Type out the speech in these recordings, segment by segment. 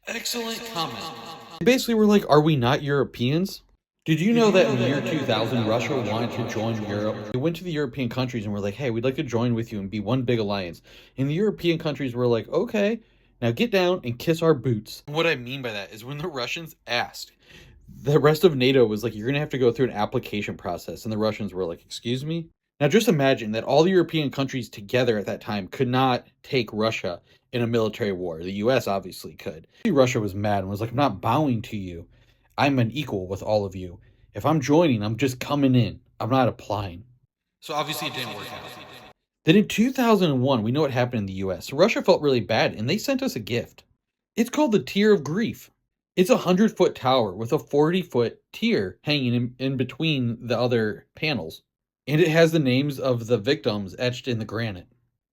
Excellent comment. They basically were like, are we not Europeans? Did you know that in the year 2000, Russia wanted to join Europe? They went to the European countries and were like, hey, we'd like to join with you and be one big alliance. And the European countries were like, okay, now get down and kiss our boots. What I mean by that is when the Russians asked, the rest of NATO was like, you're going to have to go through an application process. And the Russians were like, excuse me? Now just imagine that all the European countries together at that time could not take Russia in a military war. The US obviously could. Russia was mad and was like, I'm not bowing to you. I'm an equal with all of you. If I'm joining, I'm just coming in. I'm not applying. So obviously it didn't work out. Then in 2001, we know what happened in the US. Russia felt really bad and they sent us a gift. It's called the Tear of Grief. It's a 100-foot tower with a 40-foot tear hanging in between the other panels. And it has the names of the victims etched in the granite.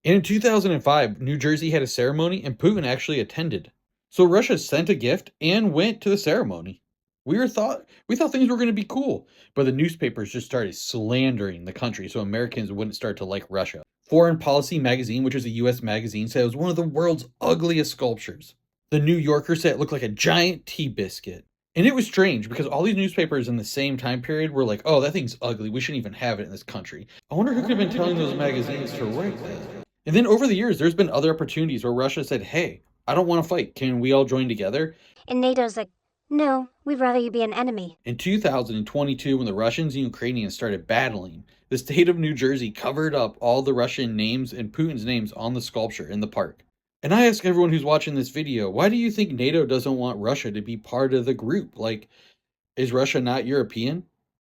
And in 2005, New Jersey had a ceremony and Putin actually attended. So Russia sent a gift and went to the ceremony. We thought things were going to be cool, but the newspapers just started slandering the country so Americans wouldn't start to like Russia. Foreign Policy magazine, which is a US magazine, said it was one of the world's ugliest sculptures. The New Yorker said it looked like a giant tea biscuit. And it was strange because all these newspapers in the same time period were like, oh, that thing's ugly. We shouldn't even have it in this country. I wonder who could have been telling those magazines to write that. And then over the years, there's been other opportunities where Russia said, hey, I don't want to fight. Can we all join together? And NATO's like, no, we'd rather you be an enemy. In 2022, when the Russians and Ukrainians started battling, the state of New Jersey covered up all the Russian names and Putin's names on the sculpture in the park. And I ask everyone who's watching this video, why do you think NATO doesn't want Russia to be part of the group? Like, is Russia not European?